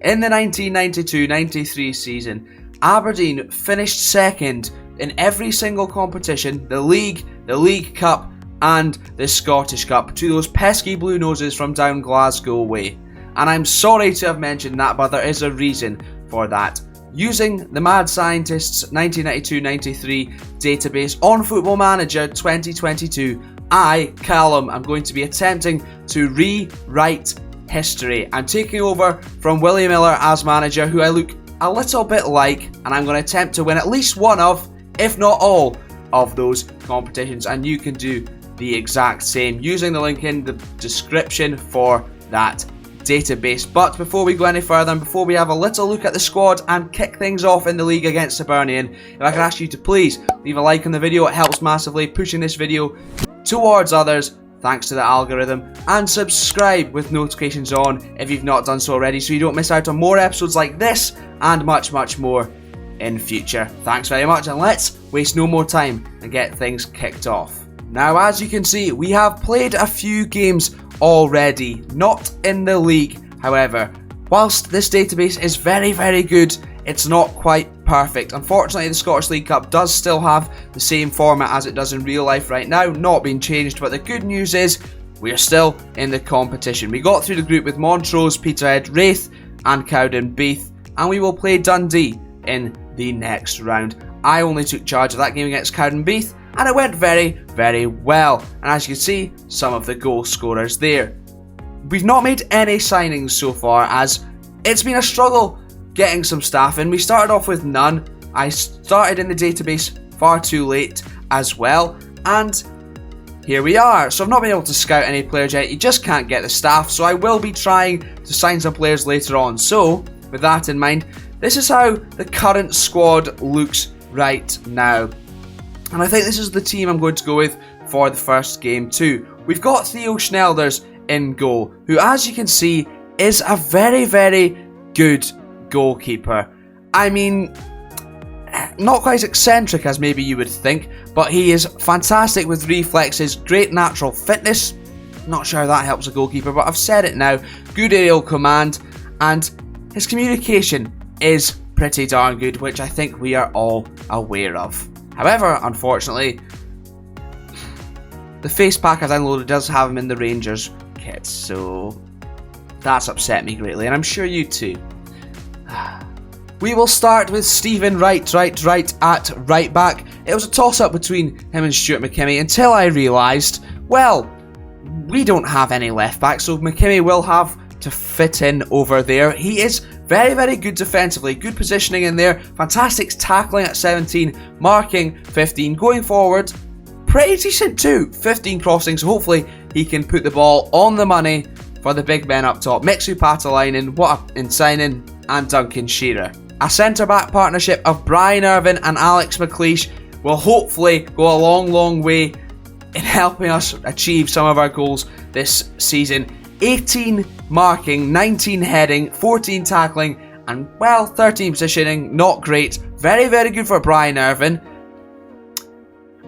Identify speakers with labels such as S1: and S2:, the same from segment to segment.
S1: In the 1992-93 season, Aberdeen finished second in every single competition, the League Cup and the Scottish Cup, to those pesky Blue Noses from down Glasgow way. And I'm sorry to have mentioned that, but there is a reason for that. Using the Mad Scientist's 1992-93 database on Football Manager 2022, I, Calum, am going to be attempting to rewrite history. I'm taking over from Willie Miller as manager, who I look a little bit like, and I'm going to attempt to win at least one of, if not all, of those competitions, and you can do the exact same using the link in the description for that database. But before we go any further and before we have a little look at the squad and kick things off in the league against Aberdeen, if I could ask you to please leave a like on the video, it helps massively pushing this video towards others thanks to the algorithm, and subscribe with notifications on if you've not done so already so you don't miss out on more episodes like this and much more in future. Thanks very much, and let's waste no more time and get things kicked off. Now, as you can see, we have played a few games already, not in the league. However, whilst this database is very good, it's not quite perfect. Unfortunately, the Scottish League Cup does still have the same format as it does in real life right now, not being changed, but the good news is we are still in the competition. We got through the group with Montrose, Peterhead, Wraith and Cowdenbeath, and we will play Dundee in the next round. I only took charge of that game against Cowdenbeath, and it went very well. And as you can see, some of the goal scorers there. We've not made any signings so far, as it's been a struggle getting some staff in. We started off with none. I started in the database far too late as well, and here we are. So I've not been able to scout any players yet. You just can't get the staff, so I will be trying to sign some players later on. So with that in mind, this is how the current squad looks right now, and I think this is the team I'm going to go with for the first game too. We've got Theo Schnelders in goal, who, as you can see, is a very good goalkeeper. I mean, not quite as eccentric as maybe you would think, but he is fantastic with reflexes, great natural fitness. Not sure how that helps a goalkeeper, but I've said it now. Good aerial command, and his communication is pretty darn good, which I think we are all aware of. However, unfortunately, the face pack I downloaded does have him in the Rangers kit, so that's upset me greatly, and I'm sure you too. We will start with Stephen Wright at right back. It was a toss-up between him and Stuart McKimmie until I realised, well, we don't have any left back, so McKimmie will have to fit in over there. He is very good defensively, good positioning in there, fantastic tackling at 17, marking 15, going forward, pretty decent too, 15 crossings, so hopefully he can put the ball on the money for the big men up top. Mixu Patalainen, what a signing, and Duncan Shearer. A centre-back partnership of Brian Irvine and Alex McLeish will hopefully go a long way in helping us achieve some of our goals this season. 18 marking, 19 heading, 14 tackling, and, well, 13 positioning. Not great. Very good for Brian Irvine.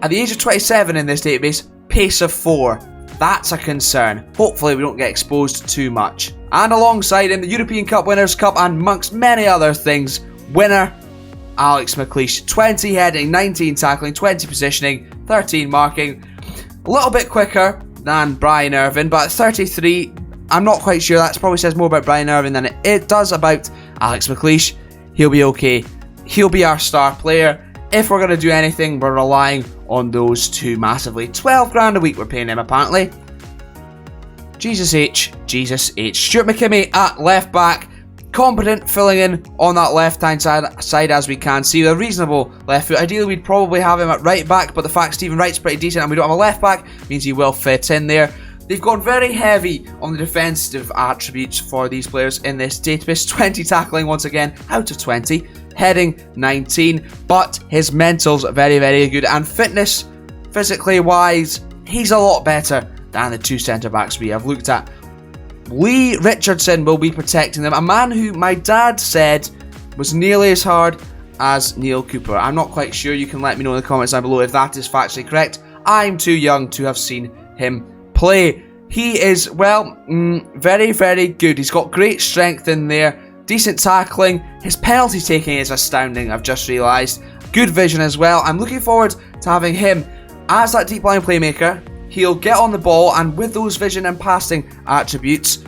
S1: At the age of 27 in this database, pace of 4. That's a concern. Hopefully we don't get exposed too much. And alongside him, the European Cup Winners' Cup and amongst many other things, winner Alex McLeish. 20 heading, 19 tackling, 20 positioning, 13 marking. A little bit quicker than Brian Irvine, but at 33, I'm not quite sure. That probably says more about Brian Irvine than it does about Alex McLeish. He'll be okay. He'll be our star player. If we're going to do anything, we're relying on those two massively. 12 grand a week we're paying him, apparently. Jesus H. Stuart McKimmie at left back. Competent, filling in on that left-hand side as we can see. With a reasonable left foot. Ideally, we'd probably have him at right back, but the fact Stephen Wright's pretty decent and we don't have a left back means he will fit in there. They've gone very heavy on the defensive attributes for these players in this database. 20 tackling once again, out of 20. Heading 19, but his mental's very good. And fitness, physically wise, he's a lot better than the two centre-backs we have looked at. Lee Richardson will be protecting them. A man who my dad said was nearly as hard as Neil Cooper. I'm not quite sure. You can let me know in the comments down below if that is factually correct. I'm too young to have seen him play. He is, well, very good. He's got great strength in there. decent tackling. His penalty taking is astounding, I've just realised. Good vision as well. I'm looking forward to having him as that deep line playmaker. He'll get on the ball, and with those vision and passing attributes,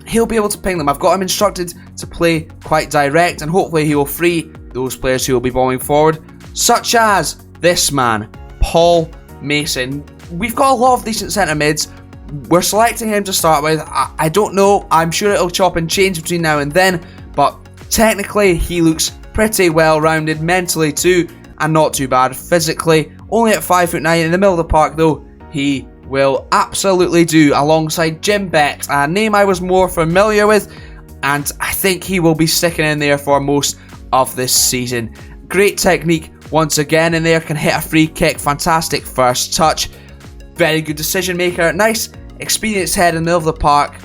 S1: he'll be able to ping them. I've got him instructed to play quite direct, and hopefully he will free those players who will be balling forward, such as this man, Paul Mason. We've got a lot of decent centre mids. We're selecting him to start with. I don't know. I'm sure it'll chop and change between now and then, but technically he looks pretty well rounded, mentally too, and not too bad physically. Only at 5'9" in the middle of the park though, he will absolutely do alongside Jim Beck, a name I was more familiar with, and I think he will be sticking in there for most of this season. Great technique once again in there, can hit a free kick, fantastic first touch, very good decision maker, nice experienced head in the middle of the park,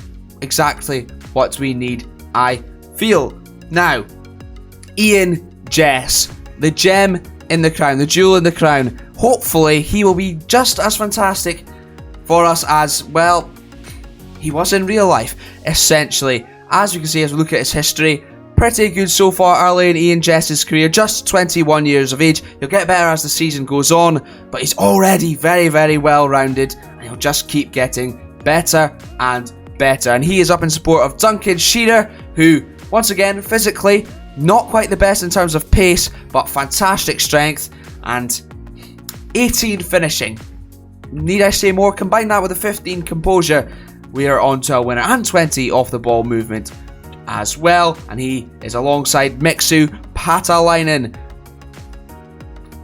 S1: exactly what we need, I feel. Now, Ian Jess, the gem in the crown, the jewel in the crown. Hopefully he will be just as fantastic for us as, well, he was in real life, essentially. As you can see as we look at his history, pretty good so far early in Ian Jess's career, just 21 years of age. He'll get better as the season goes on, but he's already very, very well rounded, and he'll just keep getting better and better. And he is up in support of Duncan Shearer, who, once again, physically, not quite the best in terms of pace, but fantastic strength, and 18 finishing. Need I say more? Combine that with a 15 composure, we are on to a winner, and 20 off the ball movement as well. And he is alongside Mixu Patalainen.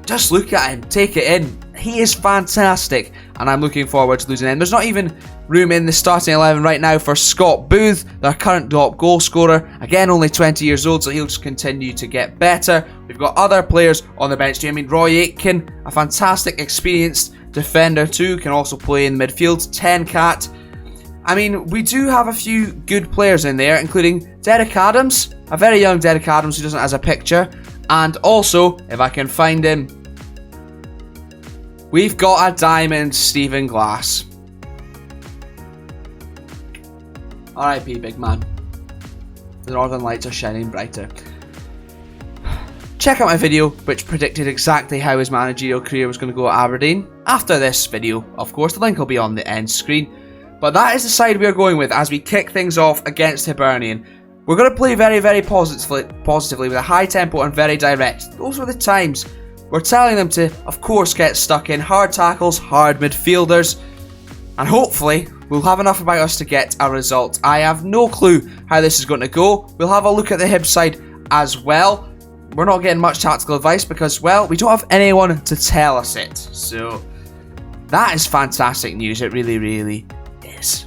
S1: Just look at him, take it in. He is fantastic, and I'm looking forward to losing him. There's not even room in the starting 11 right now for Scott Booth, their current top goal scorer. Again, only 20 years old, so he'll just continue to get better. We've got other players on the bench too. I mean, Roy Aitken, a fantastic, experienced defender too, can also play in the midfield. 10 Cat. I mean, we do have a few good players in there, including Derek Adams, a very young Derek Adams who doesn't have a picture. And also, if I can find him, we've got a diamond Stephen Glass. R.I.P. big man. The Northern Lights are shining brighter. Check out my video which predicted exactly how his managerial career was going to go at Aberdeen. After this video, of course, the link will be on the end screen. But that is the side we are going with as we kick things off against Hibernian. We're going to play very, very positively with a high tempo and very direct. Those were the times we're telling them to, of course, get stuck in. Hard tackles, hard midfielders, and hopefully we'll have enough about us to get a result. I have no clue how this is going to go. We'll have a look at the Hib side as well. We're not getting much tactical advice because, well, we don't have anyone to tell us it. So that is fantastic news. It really, really is.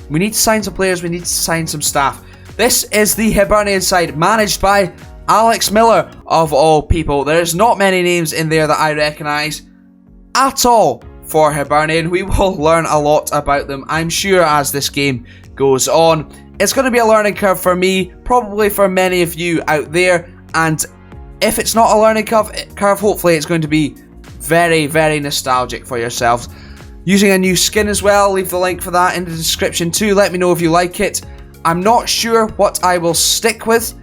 S1: We need to sign some players. We need to sign some staff. This is the Hibernian side, managed by Alex Miller, of all people. There's not many names in there that I recognise at all for Hibernian. We will learn a lot about them, I'm sure, as this game goes on. It's going to be a learning curve for me, probably for many of you out there, and if it's not a learning curve, hopefully it's going to be very, very nostalgic for yourselves. Using a new skin as well, leave the link for that in the description too. Let me know if you like it. I'm not sure what I will stick with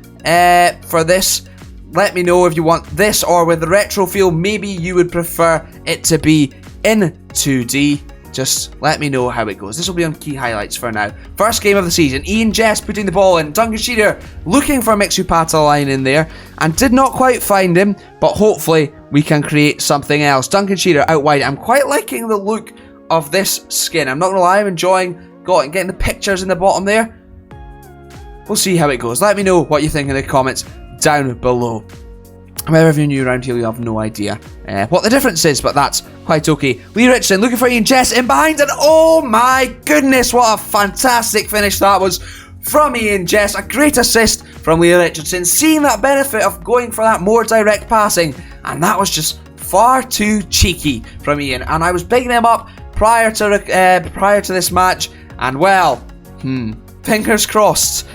S1: for this. Let me know if you want this or with the retro feel. Maybe you would prefer it to be in 2D. Just let me know how it goes. This will be on key highlights for now. First game of the season. Ian Jess putting the ball in. Duncan Shearer looking for Mixu Patalainen in there and did not quite find him, but hopefully we can create something else. Duncan Shearer out wide. I'm quite liking the look of this skin. I'm not going to lie, I'm enjoying getting the pictures in the bottom there. We'll see how it goes. Let me know what you think in the comments down below. Whether you're new around here, you have no idea what the difference is, but that's quite okay. Lee Richardson looking for Ian Jess in behind, and oh my goodness, what a fantastic finish that was from Ian Jess. A great assist from Lee Richardson, seeing that benefit of going for that more direct passing, and that was just far too cheeky from Ian. And I was bigging him up prior to this match, and well, fingers crossed.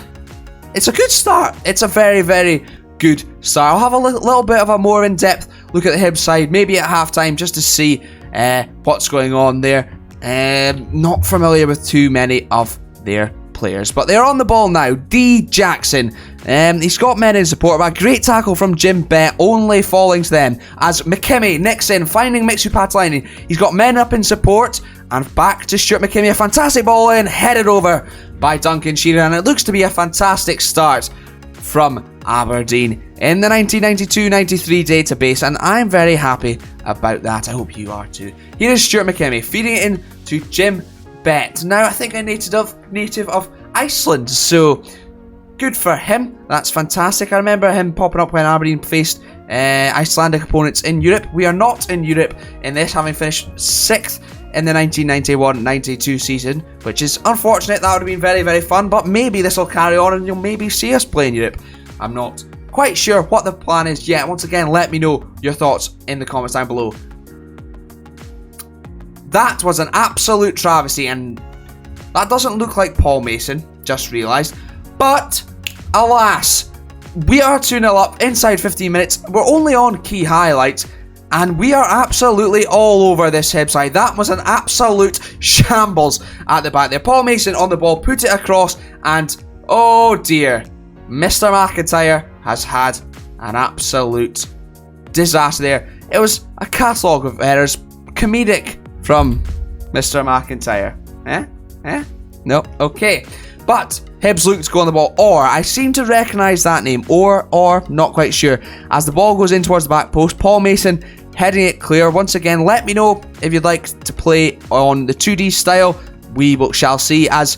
S1: It's a good start. It's a very, very good start. I'll have a little bit of a more in-depth look at the Hib side, maybe at halftime, just to see what's going on there. Not familiar with too many of their players. But they're on the ball now. D. Jackson. He's got men in support, but a great tackle from Jim Bett, only falling to them. As McKimmie nicks in, finding Mixu Patalainen. He's got men up in support, and back to Stuart McKimmie. A fantastic ball in, headed over by Duncan Shearer, and it looks to be a fantastic start from Aberdeen in the 1992-93 database, and I'm very happy about that. I hope you are too. Here is Stuart McKimmie feeding it in to Jim Bett. Now, I think a native of Iceland, so good for him. That's fantastic. I remember him popping up when Aberdeen faced Icelandic opponents in Europe. We are not in Europe in this, having finished 6th in the 1991-92 season, which is unfortunate. That would have been very, very fun, but maybe this will carry on and you'll maybe see us play in Europe. I'm not quite sure what the plan is yet. Once again, let me know your thoughts in the comments down below. That was an absolute travesty, and that doesn't look like Paul Mason, just realised. But, alas, we are 2-0 up inside 15 minutes. We're only on key highlights, and we are absolutely all over this Hibs side. That was an absolute shambles at the back there. Paul Mason on the ball, put it across, and oh dear, Mr. McIntyre has had an absolute disaster there. It was a catalogue of errors, comedic from Mr. McIntyre. No, okay. But Hibs look to go on the ball, or I seem to recognise that name, or not quite sure. As the ball goes in towards the back post, Paul Mason heading it clear. Once again, let me know if you'd like to play on the 2D style. We shall see. As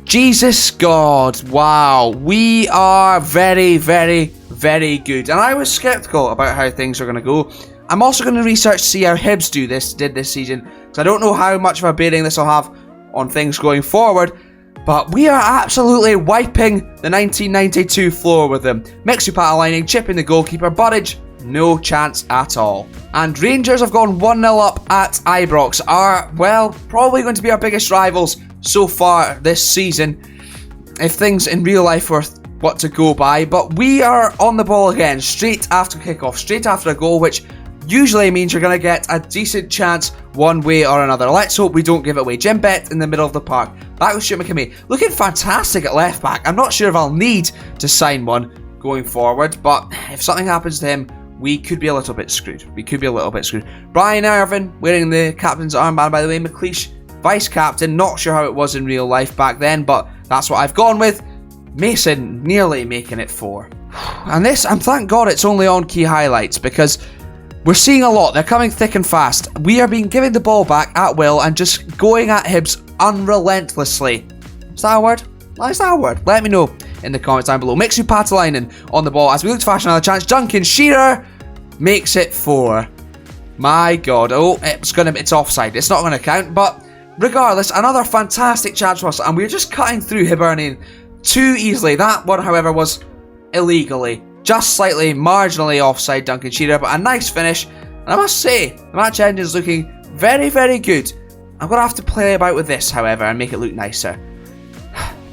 S1: Jesus God, wow, we are very, very, very good. And I was sceptical about how things are going to go. I'm also going to research to see how Hibs did this season, because I don't know how much of a bearing this will have on things going forward. But we are absolutely wiping the 1992 floor with them. Mixu Patalainen chipping the goalkeeper. Burridge, no chance at all. And Rangers have gone 1-0 up at Ibrox. Are, well, probably going to be our biggest rivals so far this season, if things in real life were what to go by. But we are on the ball again, straight after kickoff, straight after a goal, which usually means you're going to get a decent chance one way or another. Let's hope we don't give it away. Jim Bett in the middle of the park. Back with Stuart McKimmie. Looking fantastic at left back. I'm not sure if I'll need to sign one going forward, but if something happens to him, we could be a little bit screwed. Brian Irvin wearing the captain's armband, by the way. McLeish, vice captain. Not sure how it was in real life back then, but that's what I've gone with. Mason nearly making it 4. And thank God it's only on key highlights, because we're seeing a lot. They're coming thick and fast. We are being given the ball back at will and just going at Hibs unrelentlessly. Is that a word? Is that a word? Let me know in the comments down below. Mixu Patalainen on the ball as we look to fashion another chance. Duncan Shearer makes it 4. My God. Oh, it's offside. It's not going to count. But regardless, another fantastic chance for us, and we're just cutting through Hibernian too easily. That one, however, was illegally, just slightly, marginally offside Duncan Shearer, but a nice finish. And I must say, the match engine is looking very, very good. I'm going to have to play about with this, however, and make it look nicer.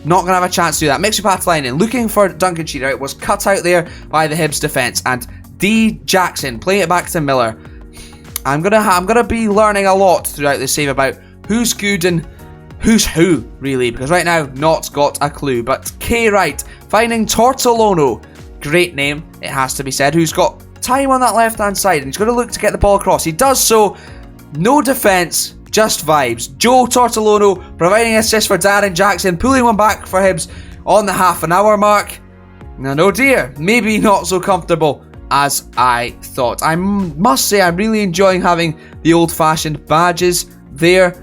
S1: Not going to have a chance to do that. Mixu Patalainen looking for Duncan Shearer. It was cut out there by the Hibs defence. And D. Jackson playing it back to Miller. I'm gonna be learning a lot throughout this save about who's good and who's who, really. Because right now, not got a clue. But K-Wright finding Tortolono. Great name, it has to be said. Who's got time on that left-hand side. And he's going to look to get the ball across. He does so. No defence. Just vibes. Joe Tortolono providing an assist for Darren Jackson, pulling one back for Hibs on the half-an-hour mark. And oh dear, maybe not so comfortable as I thought. I must say I'm really enjoying having the old-fashioned badges there.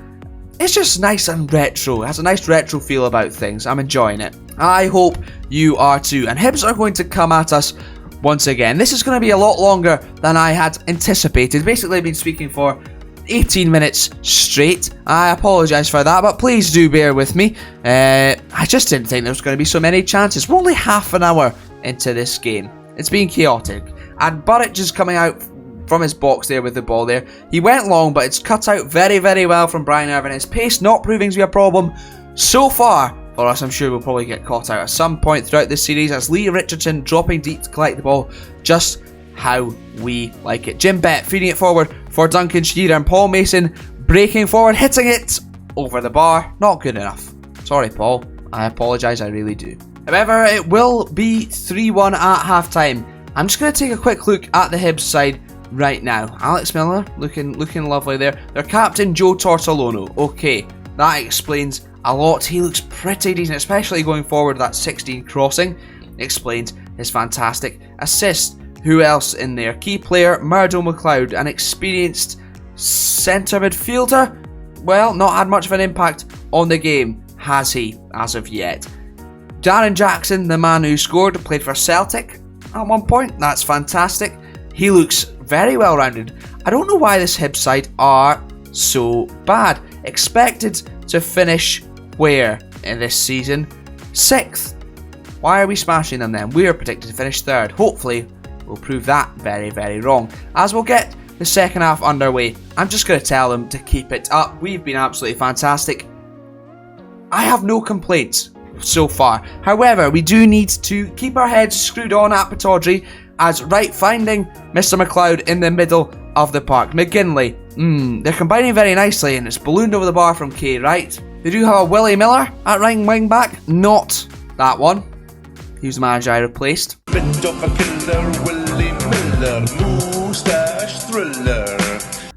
S1: It's just nice and retro. It has a nice retro feel about things. I'm enjoying it. I hope you are too. And Hibs are going to come at us once again. This is going to be a lot longer than I had anticipated. Basically, I've been speaking for 18 minutes straight. I apologise for that, but please do bear with me. I just didn't think there was going to be so many chances. We're only half an hour into this game. It's been chaotic. And Burridge is coming out from his box there with the ball there. He went long, but it's cut out very, very well from Brian Irvin. His pace not proving to be a problem so far for us. I'm sure we'll probably get caught out at some point throughout this series, as Lee Richardson dropping deep to collect the ball just how we like it. Jim Bett feeding it forward for Duncan Shearer, and Paul Mason breaking forward, hitting it over the bar. Not good enough. Sorry, Paul. I apologise, I really do. However, it will be 3-1 at half-time. I'm just going to take a quick look at the Hibs side right now. Alex Miller, looking lovely there. Their captain, Joe Tortolono. Okay, that explains a lot. He looks pretty decent, especially going forward. That 16 crossing explains his fantastic assist. Who else in there? Key player, Murdo McLeod, an experienced centre midfielder. Well, not had much of an impact on the game, has he, as of yet? Darren Jackson, the man who scored, played for Celtic at one point. That's fantastic. He looks very well rounded. I don't know why this Hibs side are so bad. Expected to finish where in this season? 6th. Why are we smashing them then? We are predicted to finish 3rd. Hopefully, we'll prove that very, very wrong. As we'll get the second half underway, I'm just going to tell them to keep it up. We've been absolutely fantastic. I have no complaints so far. However, we do need to keep our heads screwed on at Pittodrie, as Wright finding Mr. McLeod in the middle of the park. McGinley, they're combining very nicely, and it's ballooned over the bar from K. Wright. They do have a Willie Miller at right wing back. Not that one. He was the manager I replaced.
S2: Bit of a killer, Willie Miller, moustache thriller.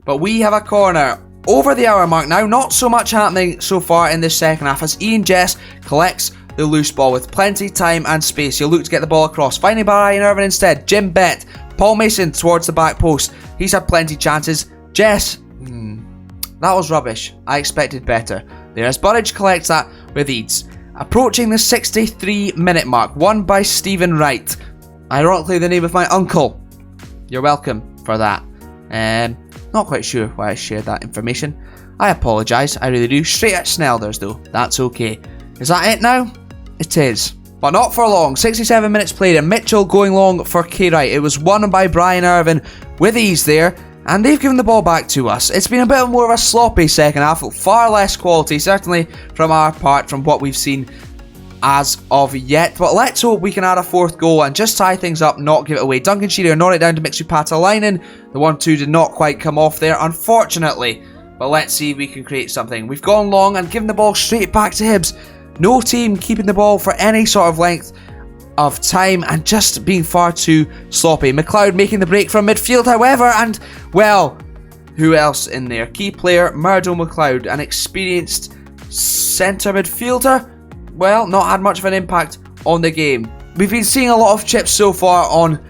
S1: But we have a corner over the hour mark now. Not so much happening so far in this second half, as Ian Jess collects the loose ball with plenty time and space. He'll look to get the ball across, finding Brian Irvin instead. Jim Bett, Paul Mason towards the back post. He's had plenty chances. Jess, that was rubbish. I expected better there, as Burridge collects that with ease. Approaching the 63-minute mark, won by Stephen Wright. Ironically, the name of my uncle. You're welcome for that. Not quite sure why I shared that information. I apologise, I really do. Straight at Snelders though, that's okay. Is that it now? It is. But not for long. 67 minutes played and Mitchell going long for K. Wright. It was won by Brian Irvin with ease there, and they've given the ball back to us. It's been a bit more of a sloppy second half, far less quality, certainly from our part, from what we've seen as of yet. But let's hope we can add a 4th goal and just tie things up, not give it away. Duncan Shearer knocked it down to Mixu Patalainen. The 1-2 did not quite come off there, unfortunately. But let's see if we can create something. We've gone long and given the ball straight back to Hibs. No team keeping the ball for any sort of length of time and just being far too sloppy. McLeod making the break from midfield, however, and, well, who else in there? Key player, Murdo McLeod, an experienced centre midfielder. Well, not had much of an impact on the game. We've been seeing a lot of chips so far on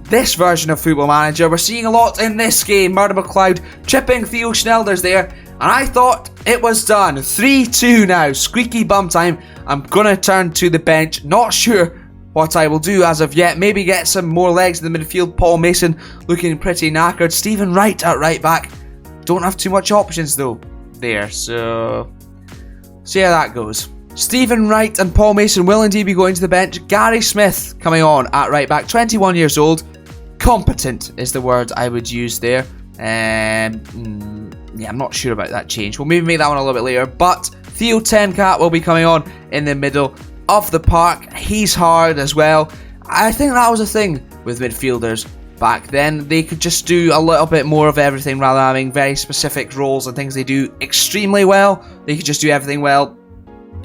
S1: this version of Football Manager. We're seeing a lot in this game. Murdo McLeod chipping Theo Schnelders there, and I thought it was done. 3-2 now. Squeaky bum time. I'm going to turn to the bench. Not sure what I will do as of yet. Maybe get some more legs in the midfield. Paul Mason looking pretty knackered. Stephen Wright at right back. Don't have too much options though there. So see how that goes. Stephen Wright and Paul Mason will indeed be going to the bench. Gary Smith coming on at right back. 21 years old. Competent is the word I would use there. Yeah, I'm not sure about that change. We'll maybe make that one a little bit later. But Theo Tenkat will be coming on in the middle of the park. He's hard as well. I think that was a thing with midfielders back then. They could just do a little bit more of everything rather than having very specific roles and things they do extremely well. They could just do everything well,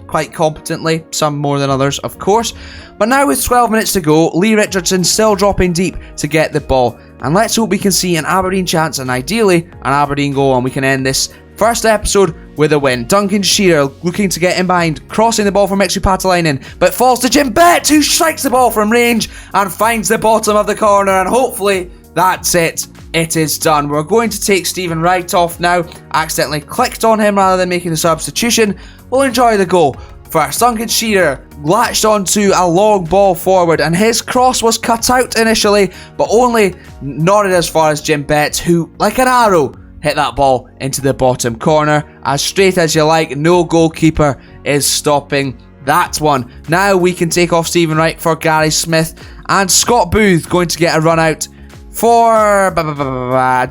S1: quite competently, some more than others, of course. But now with 12 minutes to go, Lee Richardson still dropping deep to get the ball. And let's hope we can see an Aberdeen chance and ideally an Aberdeen goal, and we can end this first episode with a win. Duncan Shearer looking to get in behind, crossing the ball from Mixu Patalainen, but falls to Jim Bett, who strikes the ball from range and finds the bottom of the corner, and hopefully that's it. It is done. We're going to take Stephen Wright off now. Accidentally clicked on him rather than making the substitution. We'll enjoy the goal. First, Duncan Shearer latched onto a long ball forward, and his cross was cut out initially, but only nodded as far as Jim Bett, who, like an arrow, hit that ball into the bottom corner. As straight as you like, no goalkeeper is stopping that one. Now we can take off Stephen Wright for Gary Smith, and Scott Booth going to get a run out for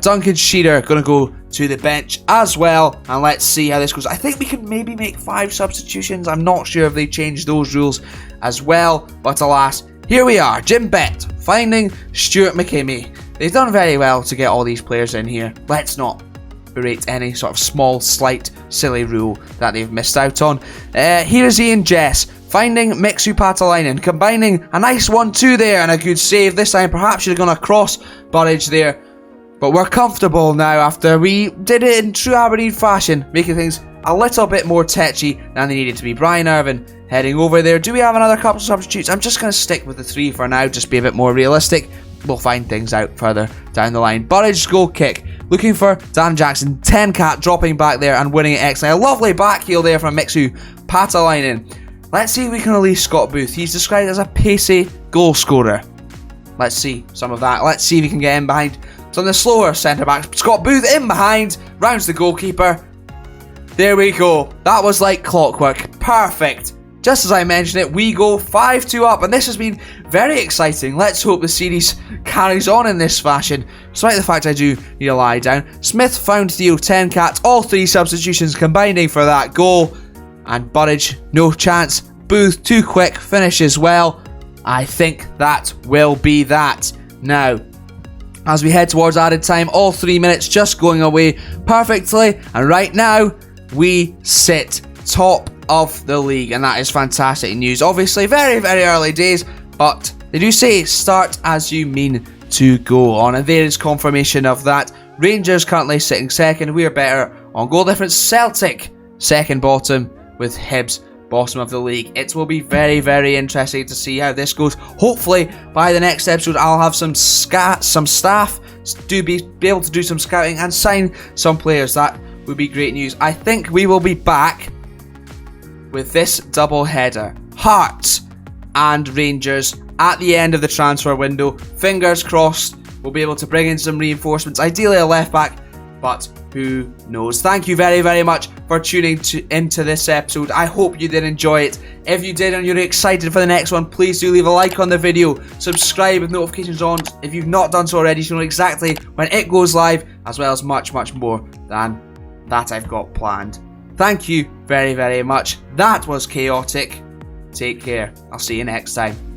S1: Duncan Shearer, going to go to the bench as well, and let's see how this goes. I think we can maybe make 5 substitutions. I'm not sure if they changed those rules as well, but alas, here we are. Jim Bett finding Stuart McKimmie. They've done very well to get all these players in here. Let's not berate any sort of small, slight, silly rule that they've missed out on. Here is Ian Jess, finding Mixu Patalainen, combining a nice 1-2 there and a good save. This time perhaps should have gone across Burridge there. But we're comfortable now after we did it in true Aberdeen fashion, making things a little bit more tetchy than they needed to be. Brian Irvin heading over there. Do we have another couple of substitutes? I'm just going to stick with the 3 for now, just be a bit more realistic. We'll find things out further down the line. Burridge's goal kick. Looking for Dan Jackson. 10 cat dropping back there and winning it excellently. A lovely back heel there from Mixu Patalainen. Let's see if we can release Scott Booth. He's described as a pacey goal scorer. Let's see some of that. Let's see if we can get in behind some of the slower centre-backs. Scott Booth in behind. Rounds the goalkeeper. There we go. That was like clockwork. Perfect. Just as I mentioned it, we go 5-2 up, and this has been very exciting. Let's hope the series carries on in this fashion, despite the fact I do need a lie down. Smith found Theo 10 cat, all 3 substitutions combining for that goal, and Burridge, no chance. Booth, too quick, finishes well. I think that will be that. Now, as we head towards added time, all 3 minutes just going away perfectly, and right now, we sit top of the league, and that is fantastic news. Obviously, very, very early days, but they do say start as you mean to go on, and there is confirmation of that. Rangers currently sitting second. We are better on goal difference. Celtic second bottom, with Hibs bottom of the league. It will be very, very interesting to see how this goes. Hopefully, by the next episode, I'll have some staff to be able to do some scouting and sign some players. That would be great news. I think we will be back with this double header, Hearts and Rangers, at the end of the transfer window. Fingers crossed we'll be able to bring in some reinforcements, ideally a left back, but who knows. Thank you very, very much for tuning into this episode. I hope you did enjoy it. If you did and you're excited for the next one, please do leave a like on the video, subscribe with notifications on if you've not done so already, so you know exactly when it goes live, as well as much, much more than that I've got planned. Thank you very, very much. That was chaotic. Take care. I'll see you next time.